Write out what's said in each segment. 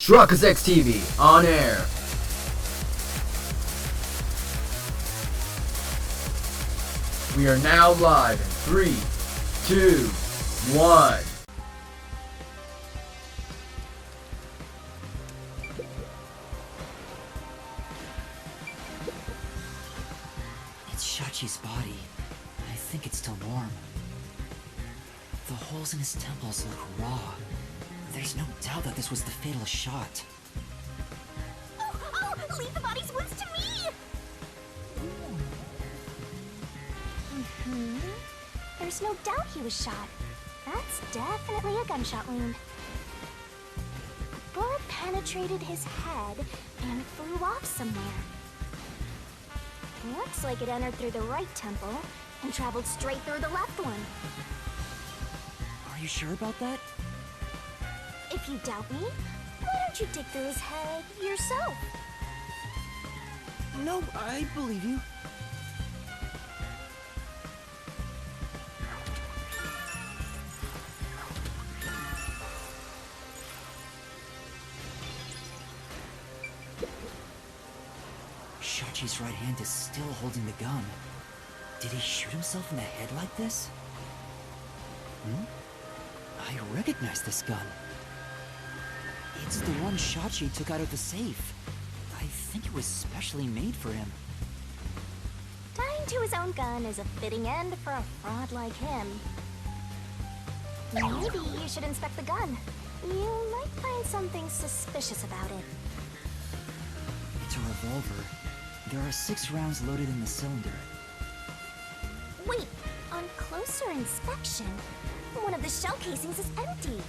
Truckers X TV on air. We are now live in 3, 2, 1. It's Shachi's body. I think it's still warm. The holes in his temples look raw. There's no doubt that this was the fatal shot. Oh, leave the body's wounds to me! There's no doubt he was shot. That's definitely a gunshot wound. The bullet penetrated his head and flew off somewhere. Looks like it entered through the right temple and traveled straight through the left one. Are you sure about that? If you doubt me, why don't you dig through his head yourself? No, I believe you. Shachi's right hand is still holding the gun. Did he shoot himself in the head like this? I recognize this gun. It's the one Shachi took out of the safe. I think it was specially made for him. Dying to his own gun is a fitting end for a fraud like him. Maybe you should inspect the gun. You might find something suspicious about it. It's a revolver. There are 6 rounds loaded in the cylinder. Wait, on closer inspection, one of the shell casings is empty.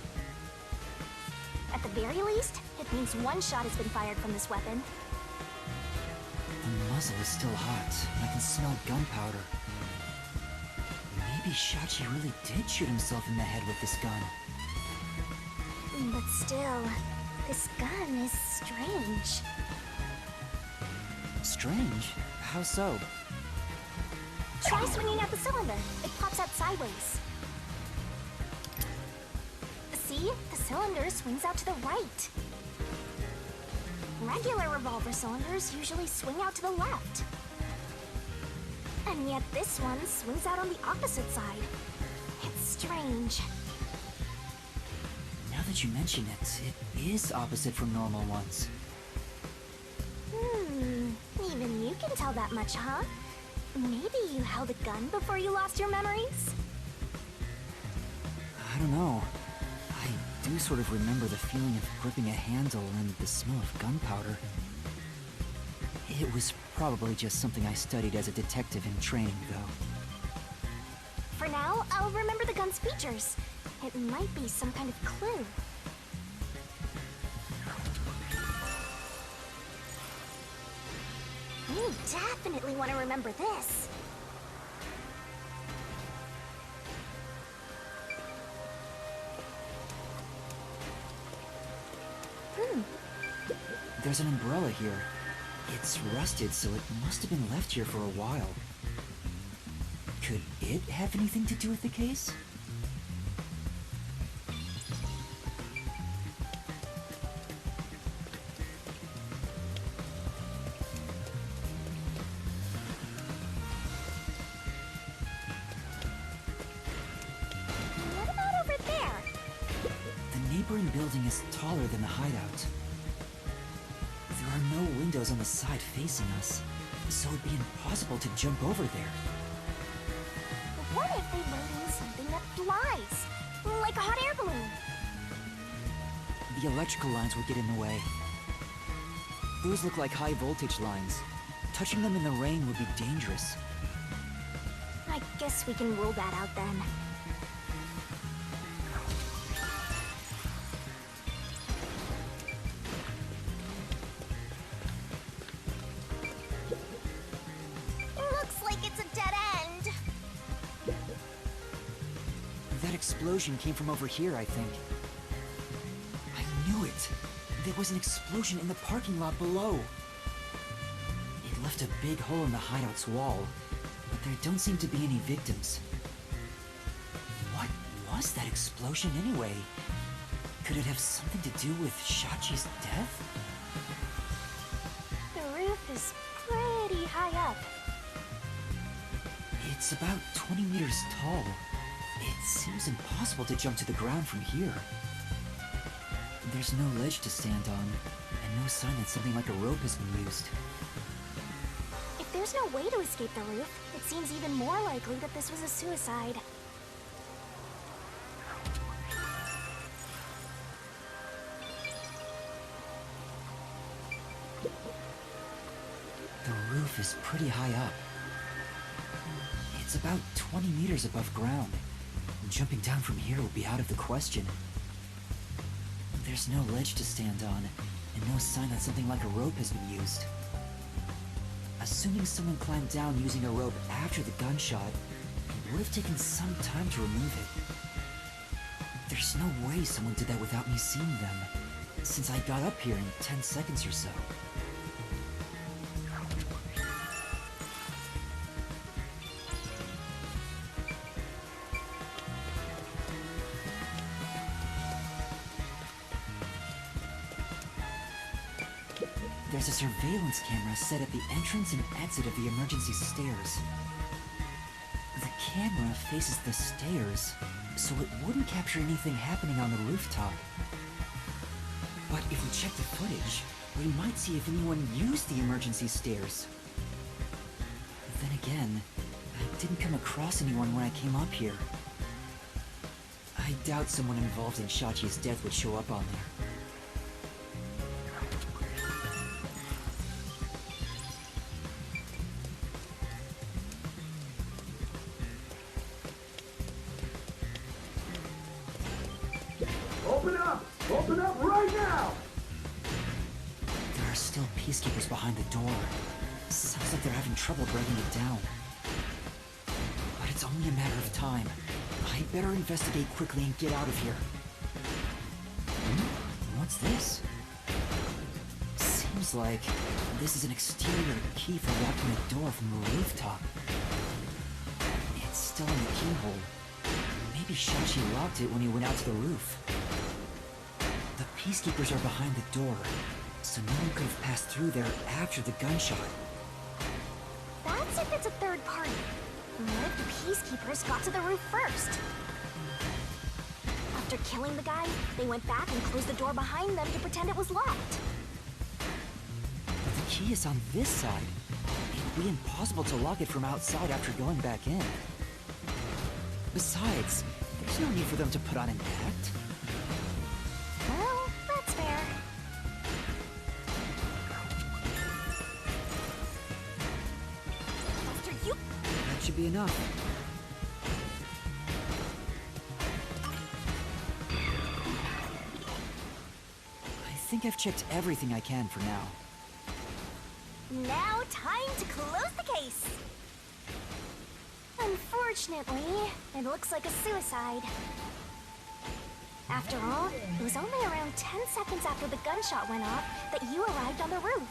At the very least, it means one shot has been fired from this weapon. The muzzle is still hot. I can smell gunpowder. Maybe Shachi really did shoot himself in the head with this gun. But still, this gun is strange. Strange? How so? Try swinging out the cylinder. It pops out sideways. See? The cylinder swings out to the right. Regular revolver cylinders usually swing out to the left. And yet this one swings out on the opposite side. It's strange. Now that you mention it, it is opposite from normal ones. Even you can tell that much, huh? Maybe you held a gun before you lost your memories? I don't know. I do sort of remember the feeling of gripping a handle and the smell of gunpowder. It was probably just something I studied as a detective in training, though. For now, I'll remember the gun's features. It might be some kind of clue. You definitely want to remember this. There's an umbrella here. It's rusted, so it must have been left here for a while. Could it have anything to do with the case? What about over there? The neighboring building is taller than the hideout. There are no windows on the side facing us, so it'd be impossible to jump over there. What if they load in something that flies? Like a hot air balloon? The electrical lines would get in the way. Those look like high voltage lines. Touching them in the rain would be dangerous. I guess we can rule that out then. Looks like it's a dead end. That explosion came from over here, I think. I knew it! There was an explosion in the parking lot below. It left a big hole in the hideout's wall, but there don't seem to be any victims. What was that explosion anyway? Could it have something to do with Shachi's death? death? The roof is pretty high up. It's about 20 meters tall. It seems impossible to jump to the ground from here. There's no ledge to stand on, and no sign that something like a rope has been used. If there's no way to escape the roof, it seems even more likely that this was a suicide. The roof is pretty high up. It's about 20 meters above ground. Jumping down from here would be out of the question. There's no ledge to stand on, and no sign that something like a rope has been used. Assuming someone climbed down using a rope after the gunshot, it would have taken some time to remove it. There's no way someone did that without me seeing them, since I got up here in 10 seconds or so. There's a surveillance camera set at the entrance and exit of the emergency stairs. The camera faces the stairs, so it wouldn't capture anything happening on the rooftop. But if we check the footage, we might see if anyone used the emergency stairs. Then again, I didn't come across anyone when I came up here. I doubt someone involved in Shachi's death would show up on there. Open up! Open up right now! There are still peacekeepers behind the door. Sounds like they're having trouble breaking it down. But it's only a matter of time. I'd better investigate quickly and get out of here. What's this? Seems like this is an exterior key for locking the door from the rooftop. It's still in the keyhole. Maybe Shachi locked it when he went out to the roof. The peacekeepers are behind the door, so no one could have passed through there after the gunshot. That's if it's a third party. What if the peacekeepers got to the roof first? After killing the guy, they went back and closed the door behind them to pretend it was locked. But the key is on this side. It'd be impossible to lock it from outside after going back in. Besides, there's no need for them to put on an act. Well, that's fair. After you... That should be enough. I think I've checked everything I can for now. Now, time to close the case. Unfortunately, it looks like a suicide. After all, it was only around 10 seconds after the gunshot went off that you arrived on the roof.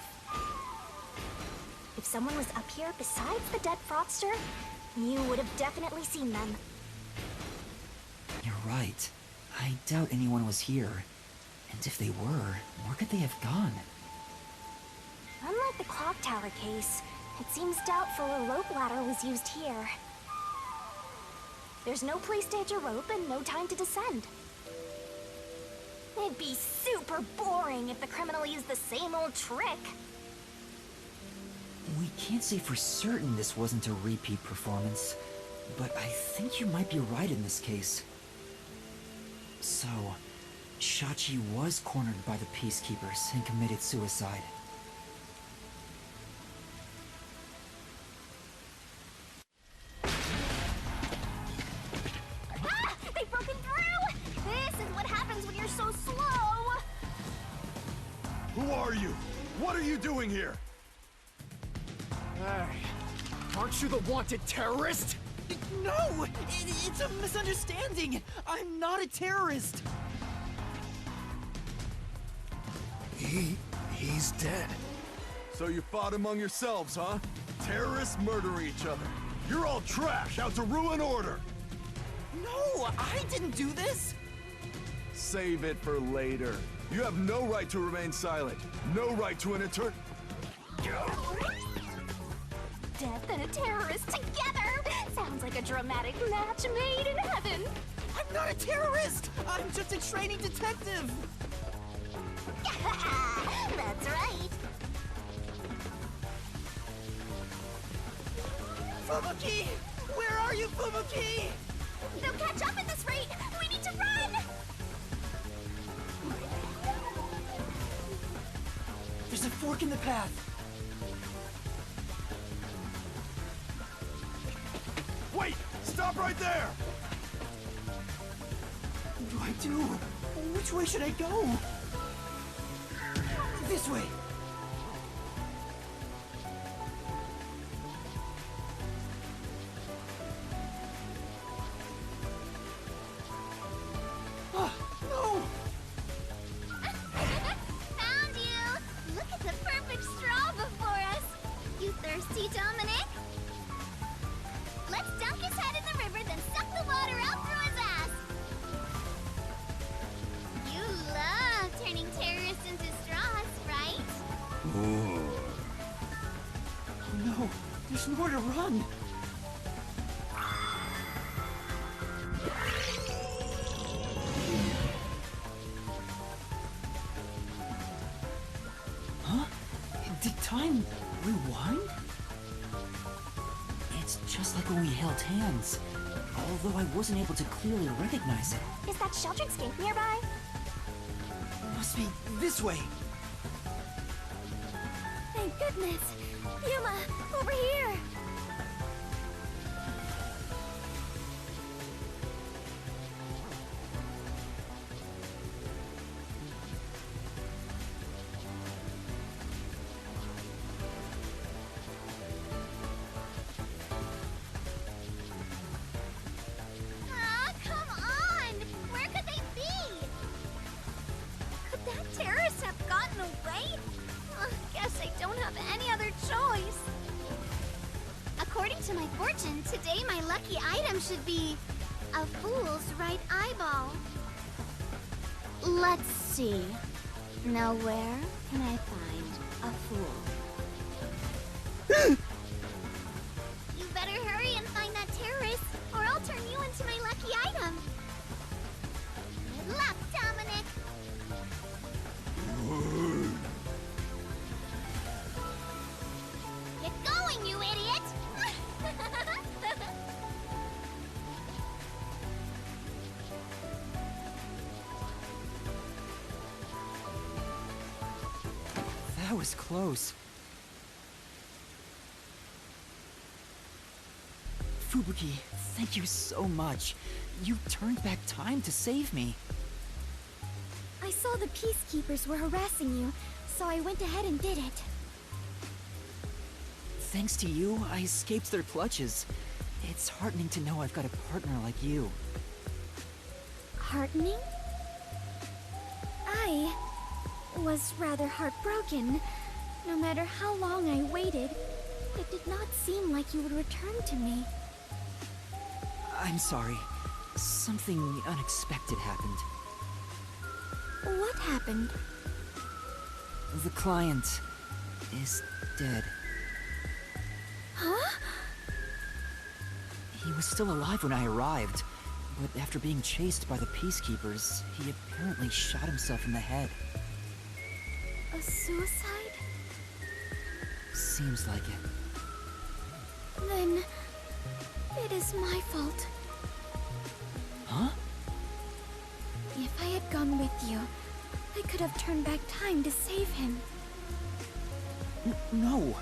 If someone was up here besides the dead fraudster, you would have definitely seen them. You're right. I doubt anyone was here. And if they were, where could they have gone? Unlike the clock tower case, it seems doubtful a rope ladder was used here. There's no place to hitch a rope and no time to descend. It'd be super boring if the criminal used the same old trick. We can't say for certain this wasn't a repeat performance, but I think you might be right in this case. So, Shachi was cornered by the peacekeepers and committed suicide. Ah! They've broken through! This is what happens when you're so slow! Who are you? What are you doing here? Hey, aren't you the wanted terrorist? No! It's a misunderstanding! I'm not a terrorist! He's dead. So you fought among yourselves, huh? Terrorists murdering each other. You're all trash, out to ruin order. No, I didn't do this! Save it for later. You have no right to remain silent. No right to an etern... Death and a terrorist together! Sounds like a dramatic match made in heaven! I'm not a terrorist! I'm just a training detective! That's right! Fubuki! Where are you, Fubuki? They'll catch up at this rate! We need to run! There's a fork in the path! Wait! Stop right there! What do I do? Which way should I go? This way! Ah, no! Found you! Look at the perfect straw before us! You thirsty, Dominic? Let's dunk his head in the river, then suck the water out through his ass! You love turning terrorists into straws, right? Oh no! There's more to run! Huh? Did time rewind? It's just like when we held hands, although I wasn't able to clearly recognize it. Is that Sheldron's gate nearby? Must be this way. Thank goodness! Yuma, over here! Ah, come on! Where could they be? Could that terrorist have gotten away? Guess I don't have any other choice. According to my fortune, today my lucky item should be a fool's right eyeball. Let's see. Now where can I find a fool? You better hurry and find that terrorist, or I'll turn you into my lucky item. Good luck, Dominic. Get going, you idiot! That was close. Fubuki, thank you so much. You turned back time to save me. I saw the peacekeepers were harassing you, so I went ahead and did it. Thanks to you, I escaped their clutches. It's heartening to know I've got a partner like you. Heartening? I was rather heartbroken. No matter how long I waited, it did not seem like you would return to me. I'm sorry. Something unexpected happened. What happened? The client is dead. Huh? He was still alive when I arrived, but after being chased by the peacekeepers, he apparently shot himself in the head. A suicide? Seems like it. Then it is my fault. Huh? If I had gone with you, I could have turned back time to save him. No.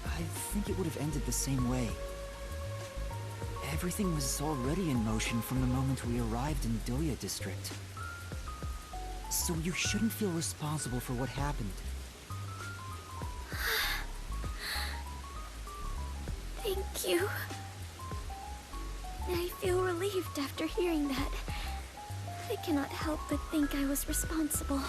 I think it would have ended the same way. Everything was already in motion from the moment we arrived in Dohya district. So you shouldn't feel responsible for what happened. Thank you. I feel relieved after hearing that. I cannot help but think I was responsible.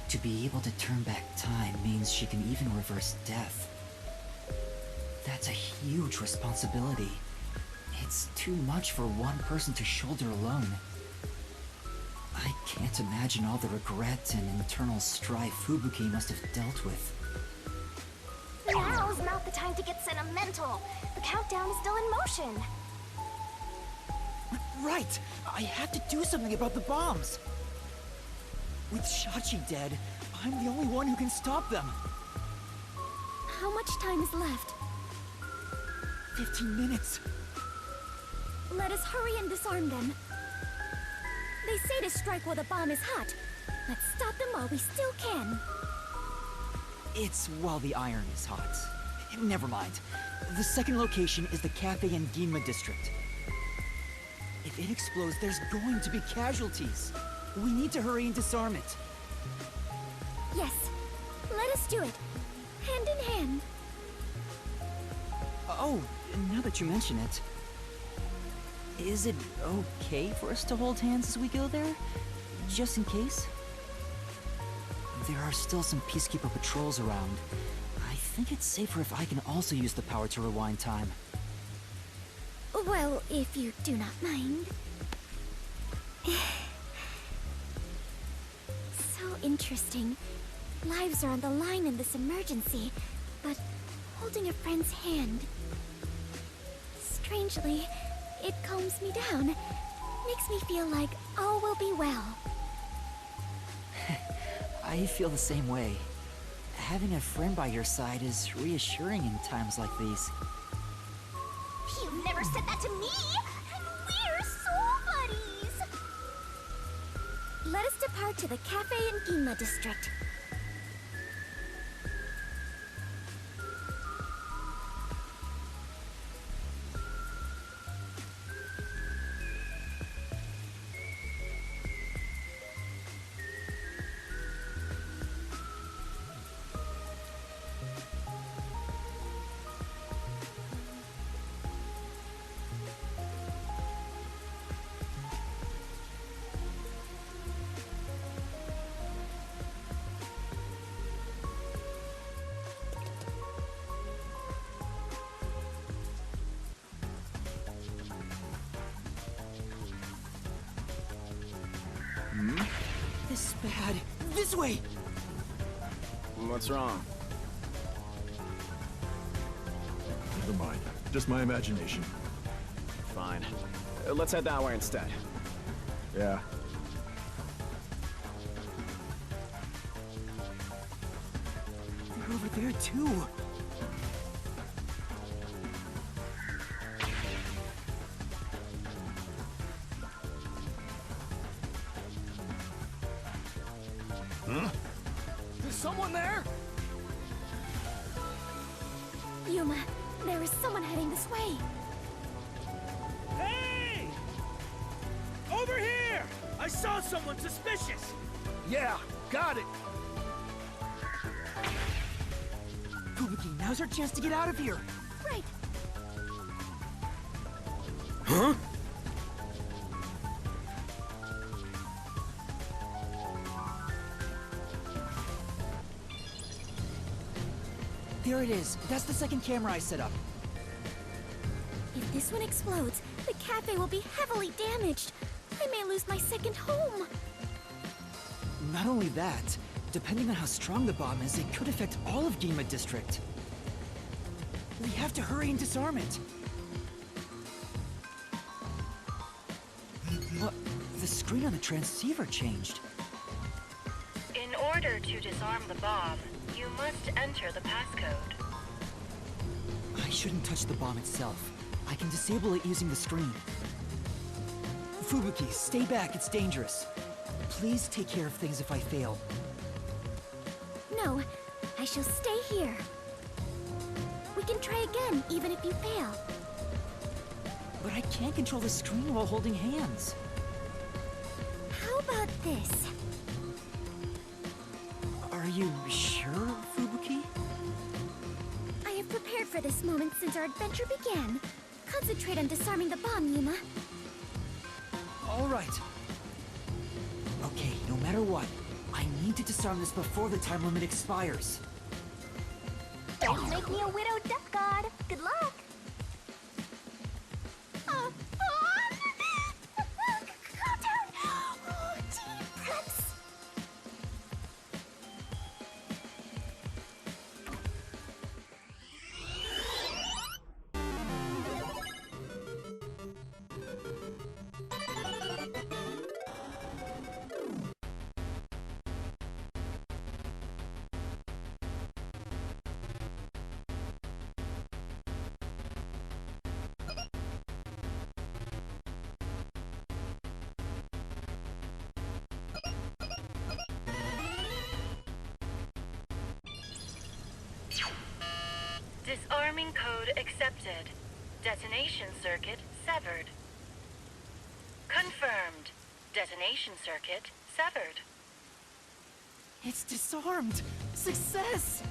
To be able to turn back time means she can even reverse death. That's a huge responsibility. It's too much for one person to shoulder alone. I Can't imagine all the regret and internal strife Fubuki must have dealt with. Now's not the time to get sentimental. The countdown is still in motion. Right! I have to do something about the bombs! With Shachi dead, I'm the only one who can stop them. How much time is left? 15 minutes. Let us hurry and disarm them. They say to strike while the bomb is hot. Let's stop them while we still can. It's while the iron is hot. Never mind. The second location is the cafe in Ginma district. If it explodes, there's going to be casualties. We need to hurry and disarm it. Yes, let us do it. Hand in hand. Oh, now that you mention it, is it okay for us to hold hands as we go there? Just in case? There are still some Peacekeeper patrols around. I think it's safer if I can also use the power to rewind time. Well, if you do not mind. So interesting. Lives are on the line in this emergency, but holding a friend's hand. Strangely, it calms me down. Makes me feel like all will be well. I feel the same way. Having a friend by your side is reassuring in times like these. You've never said that to me! And we're soul buddies! Let us depart to the cafe in Ginma district. This bad. This way! What's wrong? Never mind. Just my imagination. Fine. Let's head that way instead. Yeah. They're over there too. Is someone there? Yuma, there is someone heading this way. Hey! Over here! I saw someone suspicious! Yeah, got it. Fubuki, now's our chance to get out of here. Right. There it is. That's the second camera I set up. If this one explodes, the cafe will be heavily damaged. I may lose my second home. Not only that, depending on how strong the bomb is, it could affect all of Ginma district. We have to hurry and disarm it. What? The screen on the transceiver changed. In order to disarm the bomb, you must enter the passcode. I shouldn't touch the bomb itself. I can disable it using the screen. Fubuki, stay back, it's dangerous. Please take care of things if I fail. No, I shall stay here. We can try again, even if you fail. But I can't control the screen while holding hands. How about this? Are you sure, Fubuki? I have prepared for this moment since our adventure began. Concentrate on disarming the bomb, Yuma. All right. Okay, no matter what, I need to disarm this before the time limit expires. Don't make me a widow death god. Good luck. Calm down. Oh, deep breath. Disarming code accepted. Detonation circuit severed. Confirmed. Detonation circuit severed. It's disarmed! Success!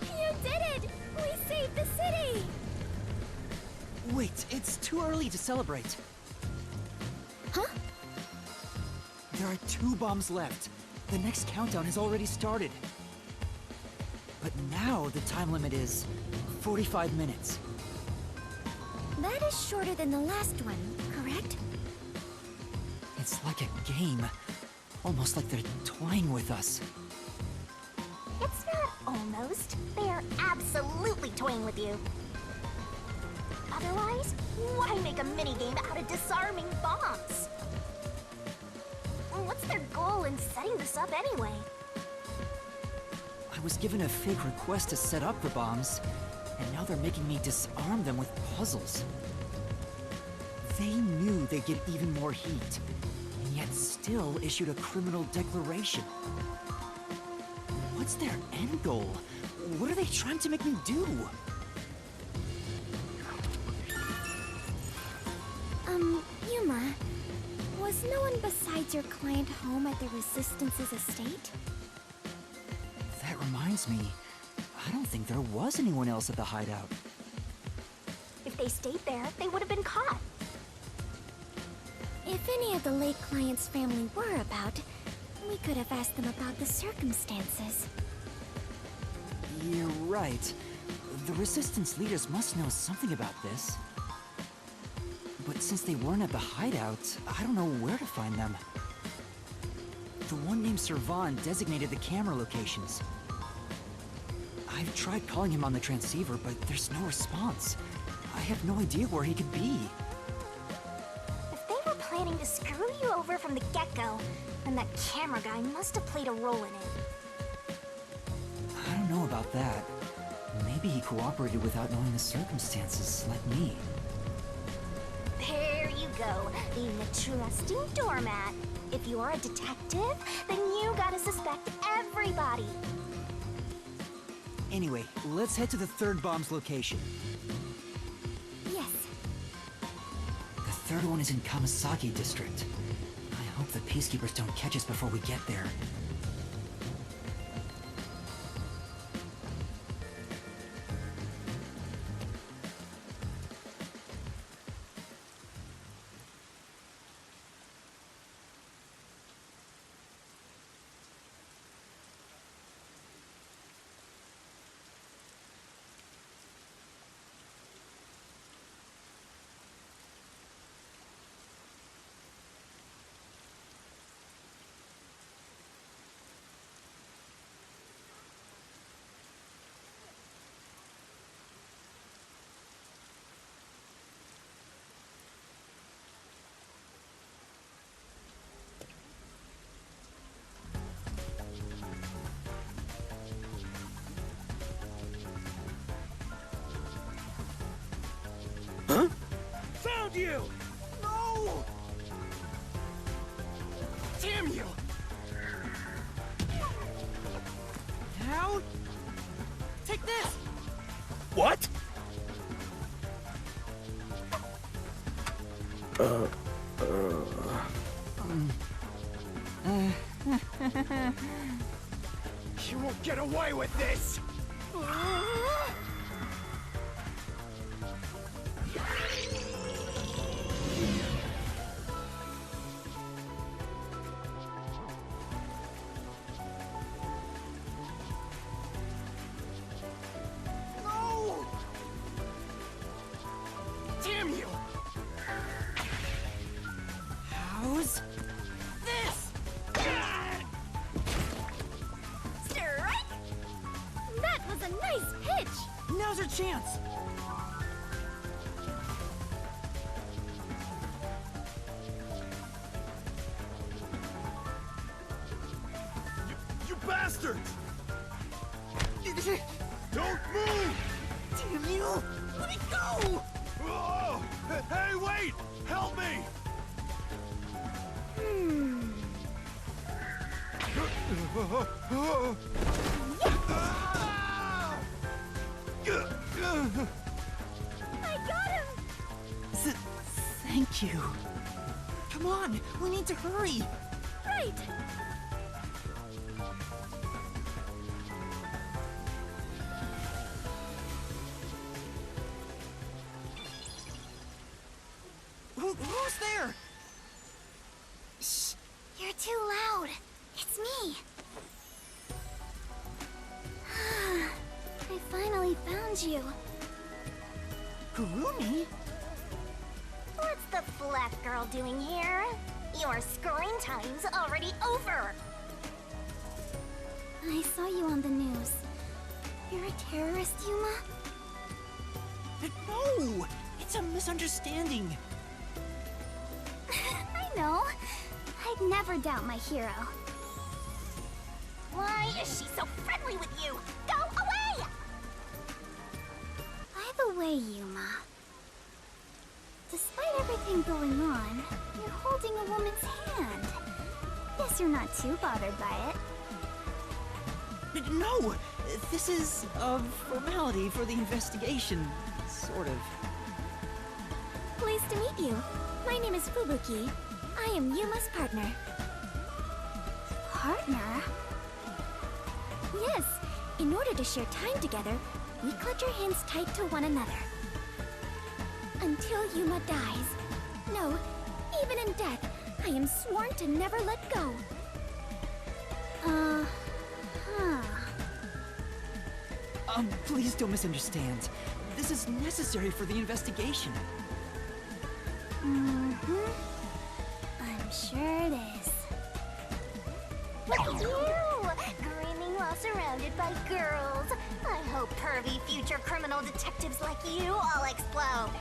You did it! We saved the city! Wait, it's too early to celebrate. Huh? There are 2 bombs left. The next countdown has already started. But now the time limit is 45 minutes. That is shorter than the last one, correct? It's like a game. Almost like they're toying with us. It's not almost. They are absolutely toying with you. Otherwise, why make a minigame out of disarming bombs? What's their goal in setting this up anyway? I was given a fake request to set up the bombs, and now they're making me disarm them with puzzles. They knew they'd get even more heat, and yet still issued a criminal declaration. What's their end goal? What are they trying to make me do? Yuma, was no one besides your client home at the Resistance's estate? That reminds me, I don't think there was anyone else at the hideout. If they stayed there, they would have been caught. If any of the late client's family were about, we could have asked them about the circumstances. You're right. The Resistance leaders must know something about this. But since they weren't at the hideout, I don't know where to find them. The one named Servan designated the camera locations. I've tried calling him on the transceiver, but there's no response. I have no idea where he could be. If they were planning to screw you over from the get-go, then that camera guy must have played a role in it. I don't know about that. Maybe he cooperated without knowing the circumstances, like me. There you go, being a trusting doormat. If you're a detective, then you gotta suspect everybody. Anyway, let's head to the third bomb's location. Yes. The third one is in Kamasaki District. I hope the Peacekeepers don't catch us before we get there. Found you! No! Damn you! Now? Take this! What? You won't get away with this! No! Damn you! How's This! Strike! That was a nice pitch! Now's our chance! You bastards! Don't move! Damn you! Let me go! Oh! Hey, wait! Help me! Thank you. Come on, we need to hurry. Right! Who's there? Shh! You're too loud. It's me. I finally found you. Kurumi? What's the flat girl doing here? Your screen time's already over. I saw you on the news. You're a terrorist, Yuma? No! It's a misunderstanding. I know. I'd never doubt my hero. Why is she so friendly with you? Go away! By the way, Yuma, despite everything going on, you're holding a woman's hand. Guess you're not too bothered by it. No! This is a formality for the investigation. Sort of. Pleased to meet you. My name is Fubuki. I am Yuma's partner. Partner? Yes, in order to share time together, we clutch our hands tight to one another. Until Yuma dies. No, even in death, I am sworn to never let go. Please don't misunderstand. This is necessary for the investigation. Mm-hmm. I'm sure it is. Look at you! Grinning while surrounded by girls. I hope pervy future criminal detectives like you all explode.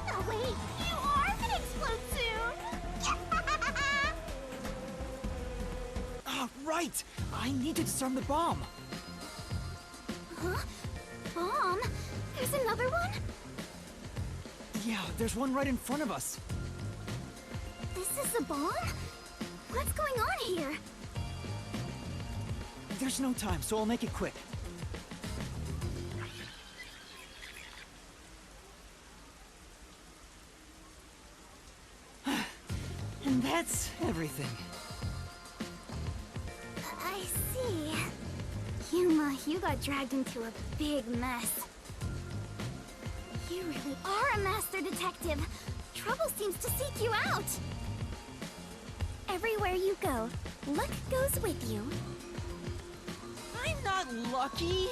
Oh wait, you are gonna explode soon! Right! I need to disarm the bomb. Huh? Bomb? There's another one? Yeah, there's one right in front of us. This is a bomb? What's going on here? There's no time, so I'll make it quick. And that's everything. I see. Yuma, you got dragged into a big mess. You really are a master detective. Trouble seems to seek you out. Everywhere you go, luck goes with you. I'm not lucky.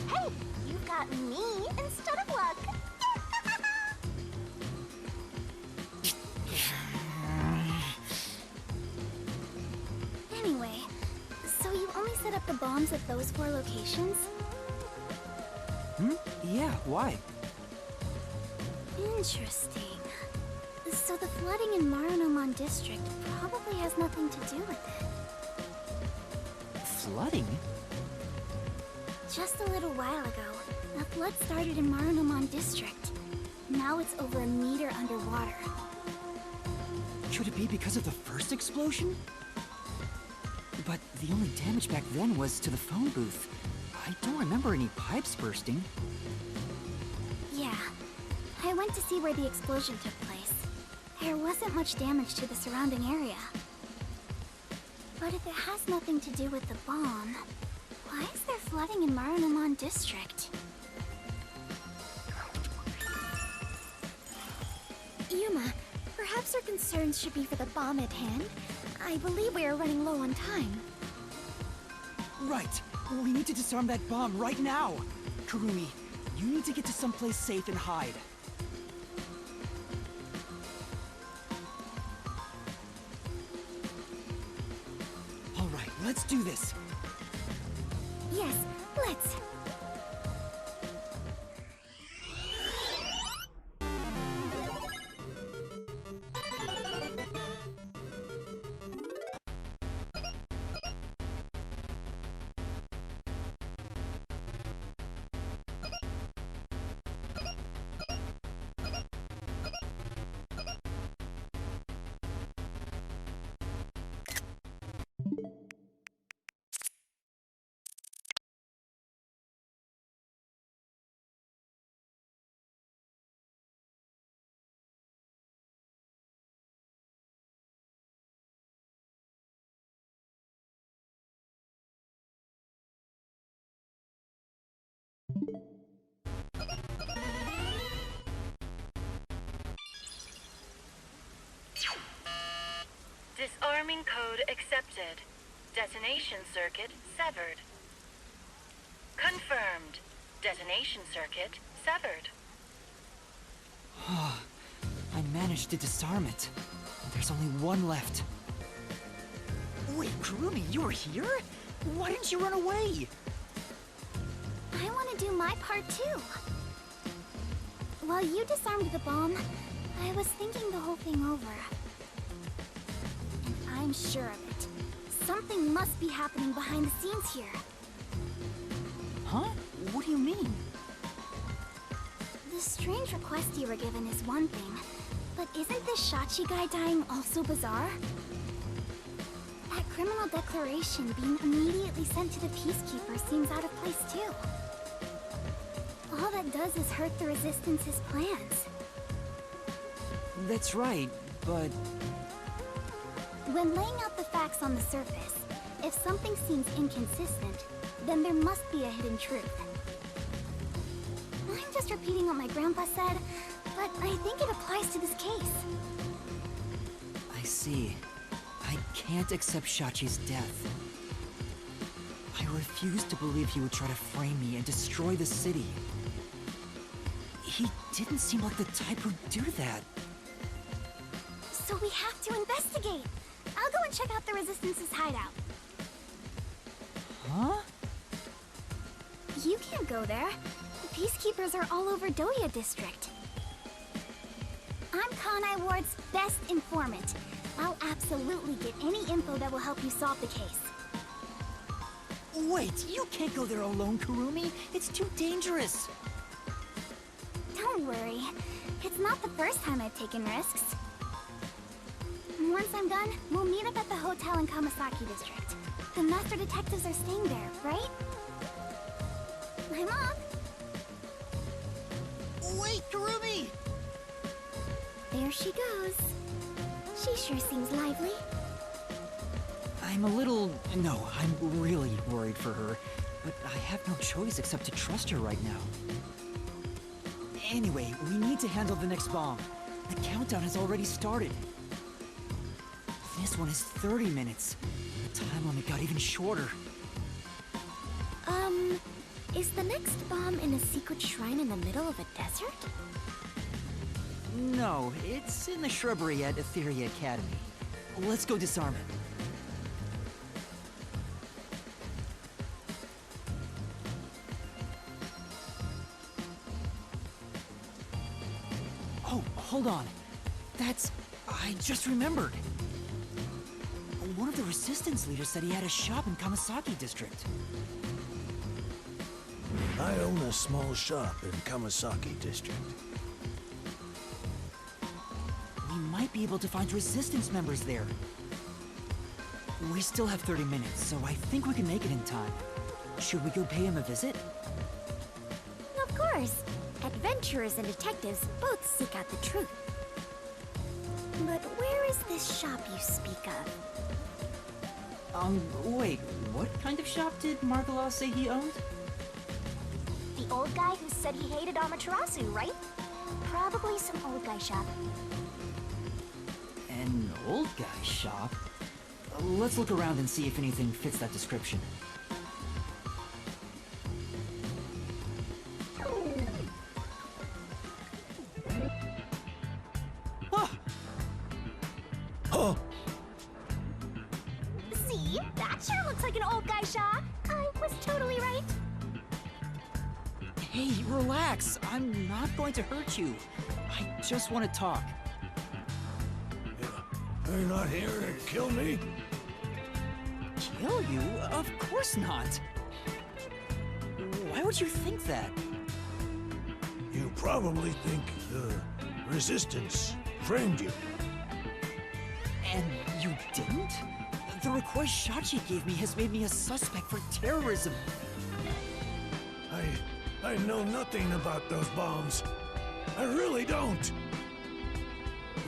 Hey, you got me instead of luck. Anyway, so you only set up the bombs at those 4 locations? Yeah, why? Interesting. So the flooding in Marunomon District probably has nothing to do with it. Flooding? Just a little while ago, a flood started in Marunomon District. Now it's over a meter underwater. Could it be because of the first explosion? But the only damage back then was to the phone booth. I don't remember any pipes bursting. Yeah, I went to see where the explosion took place. There wasn't much damage to the surrounding area. But if it has nothing to do with the bomb, why is there flooding in Marunomon District? Yuma, perhaps our concerns should be for the bomb at hand. I believe we are running low on time. Right! We need to disarm that bomb right now! Kurumi, you need to get to someplace safe and hide. Alright, let's do this. Yes, let's. Disarming code accepted. Detonation circuit severed. Confirmed. Detonation circuit severed. I managed to disarm it. There's only one left. Wait, Kurumi, you were here? Why didn't you run away? I want to do my part too. While you disarmed the bomb, I was thinking the whole thing over. And I'm sure of it. Something must be happening behind the scenes here. Huh? What do you mean? The strange request you were given is one thing, but isn't this Shachi guy dying also bizarre? That criminal declaration being immediately sent to the Peacekeeper seems out of place too. All that does is hurt the Resistance's plans. That's right, but... When laying out the facts on the surface, if something seems inconsistent, then there must be a hidden truth. I'm just repeating what my grandpa said, but I think it applies to this case. I see. I can't accept Shachi's death. I refuse to believe he would try to frame me and destroy the city. He didn't seem like the type who'd do that. So we have to investigate. I'll go and check out the Resistance's hideout. Huh? You can't go there. The Peacekeepers are all over Dohya District. I'm Kanai Ward's best informant. I'll absolutely get any info that will help you solve the case. Wait, you can't go there alone, Kurumi. It's too dangerous. Don't worry. It's not the first time I've taken risks. Once I'm done, we'll meet up at the hotel in Kamasaki District. The master detectives are staying there, right? I'm up. Wait, Kurumi! There she goes. She sure seems lively. I'm a little... No, I'm really worried for her. But I have no choice except to trust her right now. Anyway, we need to handle the next bomb. The countdown has already started. This one is 30 minutes. The time limit got even shorter. Is the next bomb in a secret shrine in the middle of a desert? No, it's in the shrubbery at Etheria Academy. Let's go disarm it. Oh, hold on. That's... I just remembered. One of the Resistance leaders said he had a shop in Kamasaki District. I own a small shop in Kamasaki District. We might be able to find Resistance members there. We still have 30 minutes, so I think we can make it in time. Should we go pay him a visit? Of course. Adventurers and detectives both seek out the truth. But where is this shop you speak of? Wait, what kind of shop did Margalaw say he owned? The old guy who said he hated Amaterasu, right? Probably some old guy shop. An old guy shop? Let's look around and see if anything fits that description. Ah! Huh? See? That sure looks like an old guy shop. I was totally right. Hey, relax. I'm not going to hurt you. I just want to talk. You're not here to kill me? Kill you? Of course not. Why would you think that? You probably think the Resistance framed you. And you didn't? The request Shachi gave me has made me a suspect for terrorism. I know nothing about those bombs. I really don't.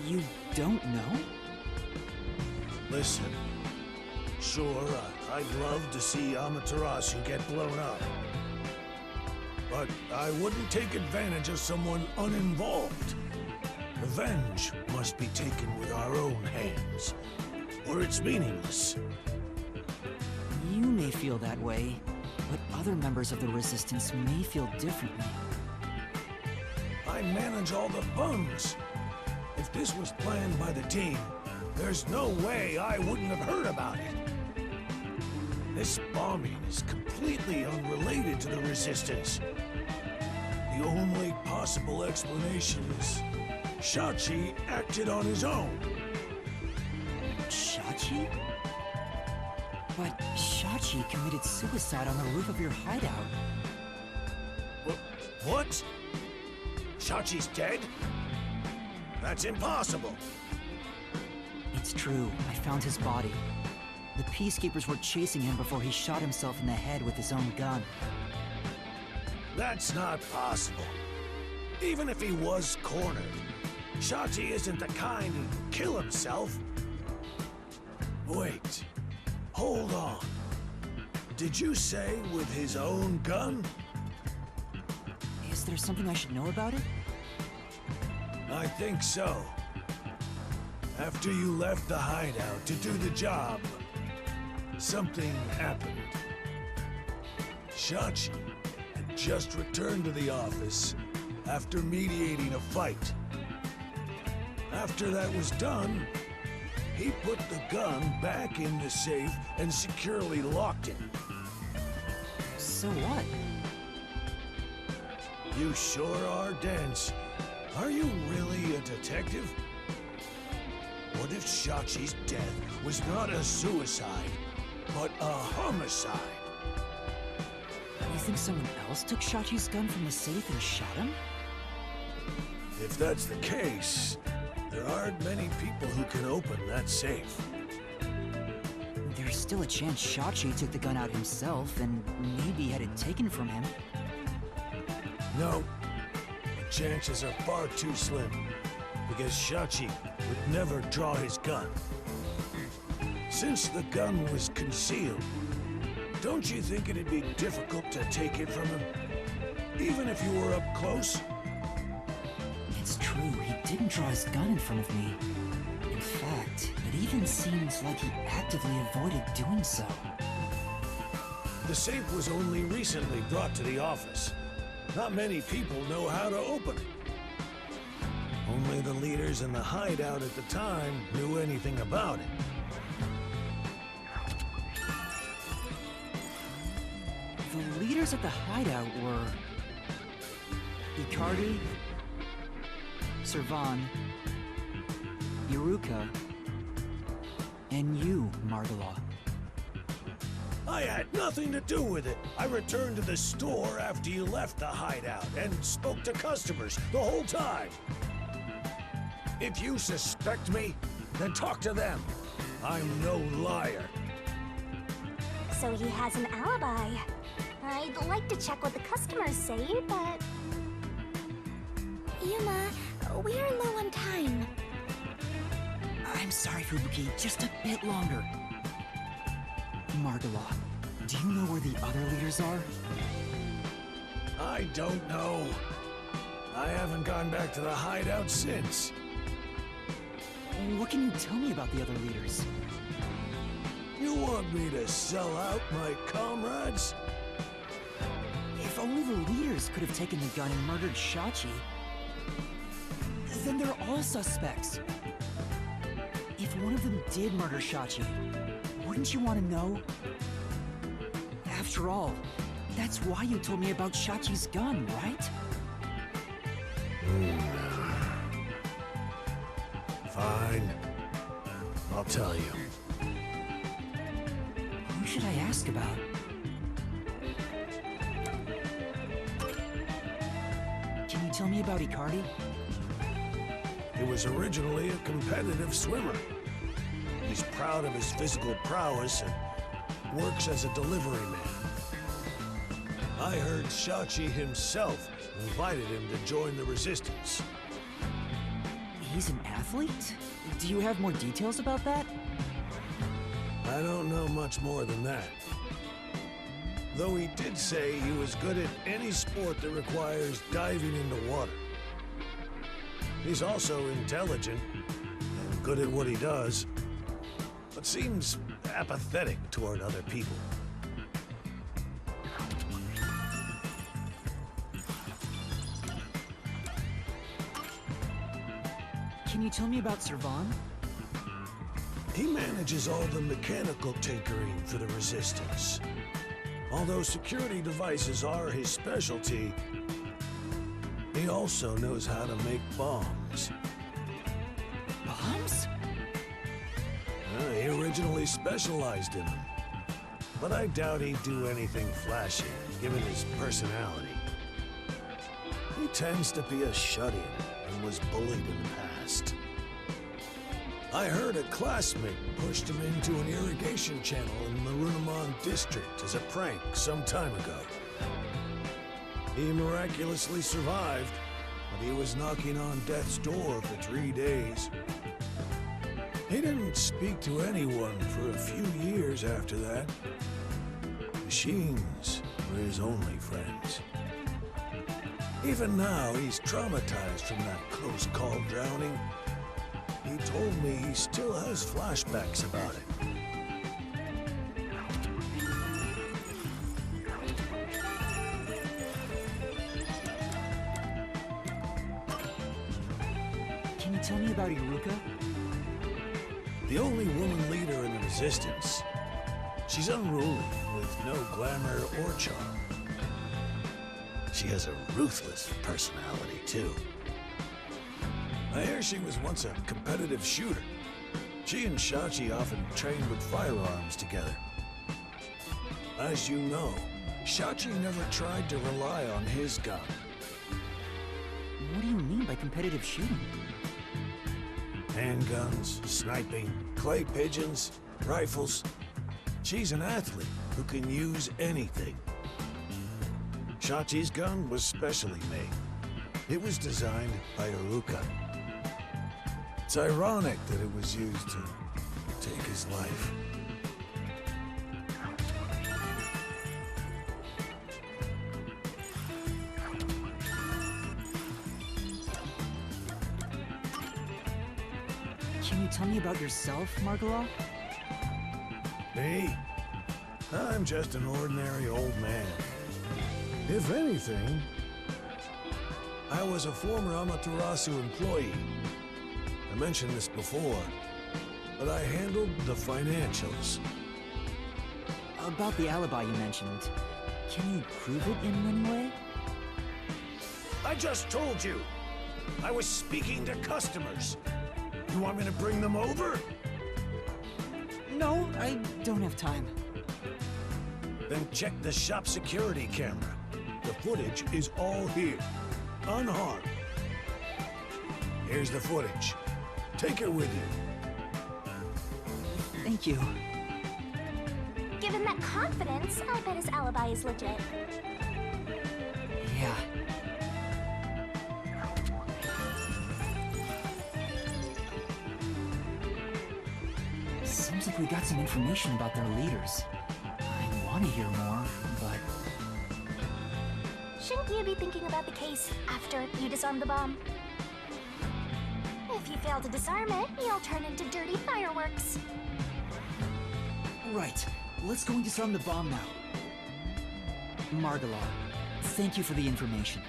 You don't know? Listen, sure, I'd love to see Amaterasu get blown up. But I wouldn't take advantage of someone uninvolved. Revenge must be taken with our own hands. or it's meaningless. You may feel that way, but other members of the Resistance may feel differently. I manage all the bums. If this was planned by the team, there's no way I wouldn't have heard about it. This bombing is completely unrelated to the Resistance. The only possible explanation is Shachi acted on his own. Shachi? But Shachi committed suicide on the roof of your hideout. What? Shachi's dead? That's impossible. It's true. I found his body. The Peacekeepers were chasing him before he shot himself in the head with his own gun. That's not possible. Even if he was cornered, Shachi isn't the kind who'd kill himself. Wait. Hold on. Did you say with his own gun? Is there something I should know about it? I think so. After you left the hideout to do the job, something happened. Shachi had just returned to the office after mediating a fight. After that was done, he put the gun back in the safe and securely locked it. So what? You sure are dense. Are you really a detective? What if Shachi's death was not a suicide, but a homicide? You think someone else took Shachi's gun from the safe and shot him? If that's the case, there aren't many people who can open that safe. There's still a chance Shachi took the gun out himself and maybe had it taken from him. No, the chances are far too slim, because Shachi would never draw his gun. Since the gun was concealed, don't you think it'd be difficult to take it from him? Even if you were up close? It's true, he didn't draw his gun in front of me. In fact, it even seems like he actively avoided doing so. The safe was only recently brought to the office. Not many people know how to open it. Only the leaders in the hideout at the time knew anything about it. The leaders at the hideout were Icardi, Servan, Iruka, and you, Margala. I had nothing to do with it. I returned to the store after you left the hideout and spoke to customers the whole time. If you suspect me, then talk to them. I'm no liar. So he has an alibi. I'd like to check what the customers say, but... Yuma, we're low on time. I'm sorry, Fubuki, just a bit longer. Margala, do you know where the other leaders are? I don't know. I haven't gone back to the hideout since. What can you tell me about the other leaders? You want me to sell out my comrades? If only the leaders could have taken the gun and murdered Shachi, then they're all suspects. If one of them did murder Shachi, wouldn't you want to know? After all, that's why you told me about Shachi's gun, right? Fine. I'll tell you. Who should I ask about? Can you tell me about Icardi? He was originally a competitive swimmer. He's proud of his physical prowess and works as a delivery man. I heard Shachi himself invited him to join the Resistance. He's an athlete? Do you have more details about that? I don't know much more than that. Though he did say he was good at any sport that requires diving into water. He's also intelligent and good at what he does. but seems apathetic toward other people. Can you tell me about Servan? He manages all the mechanical tinkering for the Resistance. Although security devices are his specialty, he also knows how to make bombs. Bombs? He originally specialized in them. But I doubt he'd do anything flashy, given his personality. He tends to be a shut-in and was bullied in the past. I heard a classmate pushed him into an irrigation channel in Marunamon district as a prank some time ago. He miraculously survived, but he was knocking on death's door for 3 days. He didn't speak to anyone for a few years after that. Machines were his only friends. Even now, he's traumatized from that close call drowning. He told me he still has flashbacks about it. Can you tell me about Iruka? The only woman leader in the Resistance. She's unruly, with no glamour or charm. She has a ruthless personality, too. I hear she was once a competitive shooter. She and Shachi often trained with firearms together. As you know, Shachi never tried to rely on his gun. What do you mean by competitive shooting? Handguns, sniping, clay pigeons, rifles. She's an athlete who can use anything. Shachi's gun was specially made. It was designed by Iruka. It's ironic that it was used to take his life. Can you tell me about yourself, Margala? Me? I'm just an ordinary old man. If anything, I was a former Amaterasu employee. I mentioned this before, but I handled the financials. About the alibi you mentioned, can you prove it in any way? I just told you! I was speaking to customers. You want me to bring them over? No, I don't have time. Then check the shop security camera. The footage is all here, unharmed. Here's the footage. Take it with you. Thank you. Given that confidence, I bet his alibi is legit. Yeah. Seems like we got some information about their leaders. I want to hear more, but... Shouldn't you be thinking about the case after you disarm the bomb? If you fail to disarm it, you'll turn into dirty fireworks. Right. Let's go and disarm the bomb now. Margala, thank you for the information.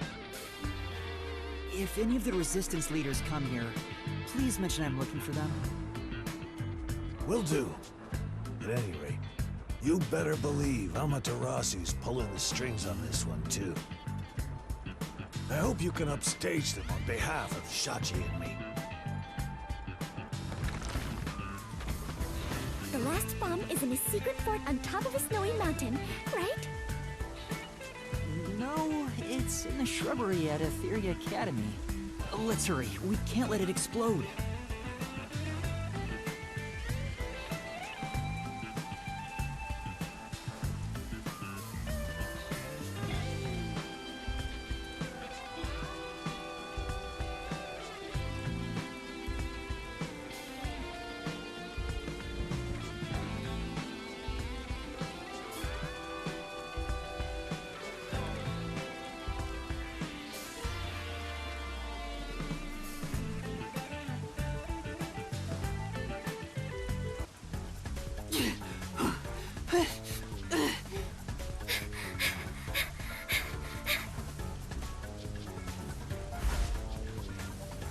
If any of the Resistance leaders come here, please mention I'm looking for them. Will do. At any rate, you better believe Amaterasu's pulling the strings on this one, too. I hope you can upstage them on behalf of Shachi and me. The last bomb is in a secret fort on top of a snowy mountain, right? No, it's in the shrubbery at Etheria Academy. Let's hurry. We can't let it explode.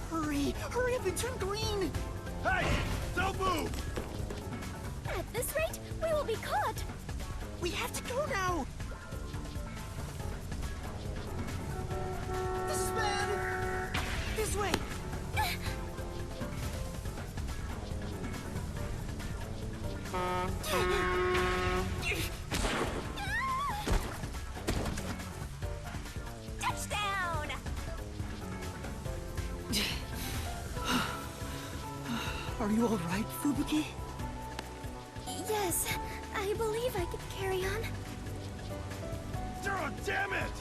Hurry! Hurry up and turn green! Hey! Don't move! At this rate, we will be caught! We have to go now! This is bad! This way! Touchdown! Are you alright, Fubuki? Yes, I believe I could carry on. Oh, damn it!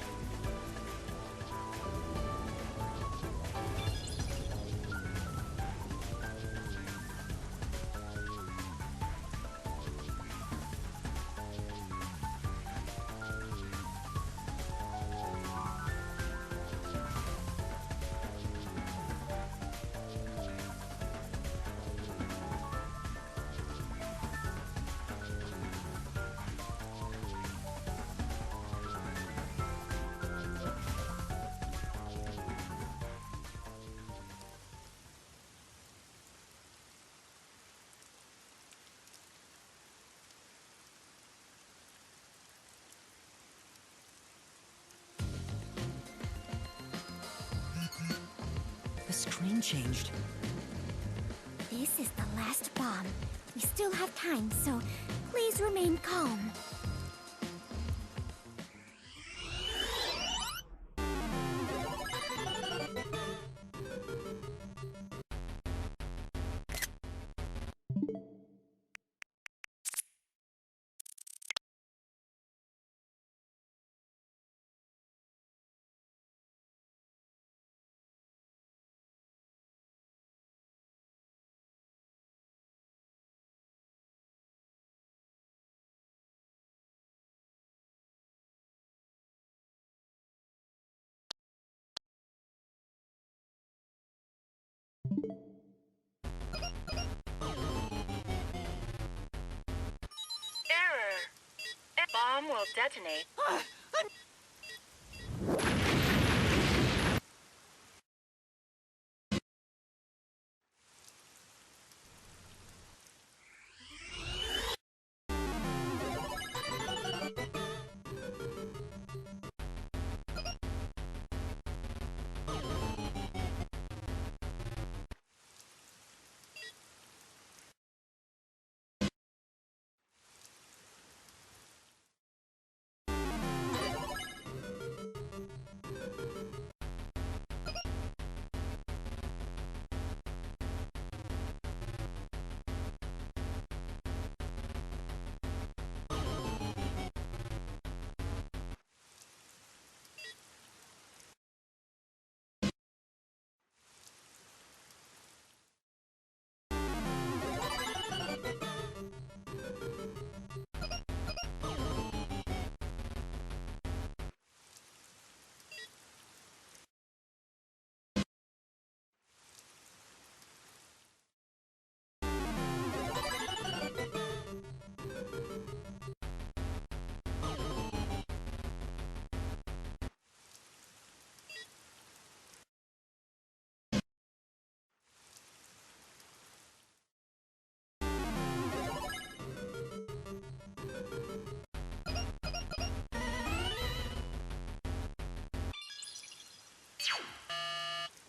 The screen changed. This is the last bomb. We still have time, so please remain calm. Error. Bomb will detonate.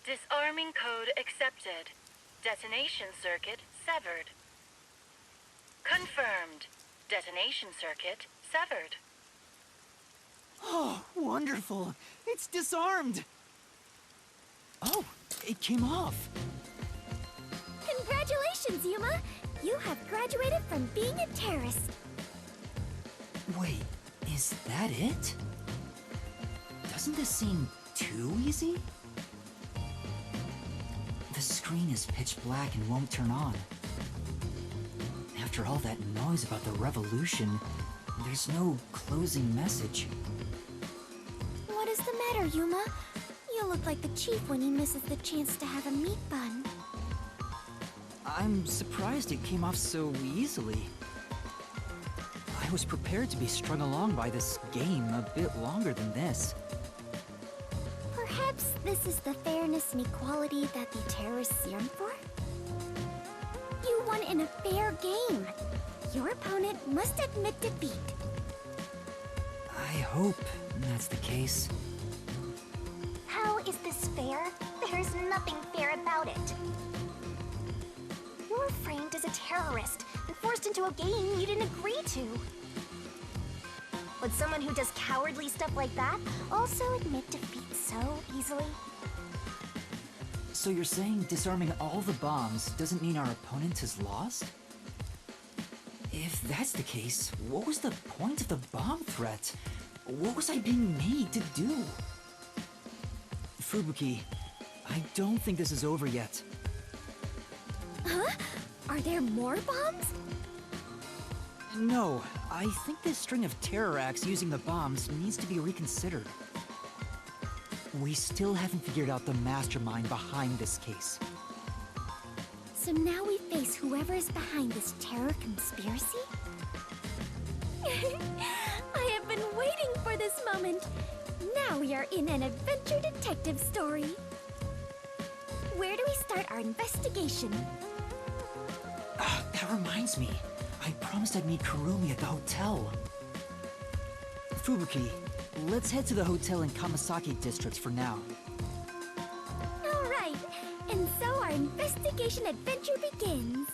Disarming code accepted. Detonation circuit severed. Confirmed. Detonation circuit severed. Oh, wonderful! It's disarmed! Oh, it came off! Congratulations, Yuma! You have graduated from being a terrorist. Wait, is that it? Doesn't this seem too easy? The screen is pitch black and won't turn on. After all that noise about the revolution, there's no closing message. What is the matter, Yuma? You look like the chief when he misses the chance to have a meat bun. I'm surprised it came off so easily. I was prepared to be strung along by this game a bit longer than this. Perhaps this is the fairness and equality that the terrorists yearn for? You won in a fair game. Your opponent must admit defeat. I hope that's the case. How is this fair? There's nothing fair about it. You're framed as a terrorist and forced into a game you didn't agree to. Would someone who does cowardly stuff like that also admit defeat so easily? So you're saying disarming all the bombs doesn't mean our opponent is lost? If that's the case, what was the point of the bomb threat? What was I being made to do? Fubuki, I don't think this is over yet. Huh? Are there more bombs? No, I think this string of terror acts using the bombs needs to be reconsidered. We still haven't figured out the mastermind behind this case. So now we face whoever is behind this terror conspiracy? I have been waiting for this moment. Now we are in an adventure detective story. Where do we start our investigation? That reminds me. I promised I'd meet Kurumi at the hotel. Fubuki, let's head to the hotel in Kamasaki districts for now. All right, and so our investigation adventure begins.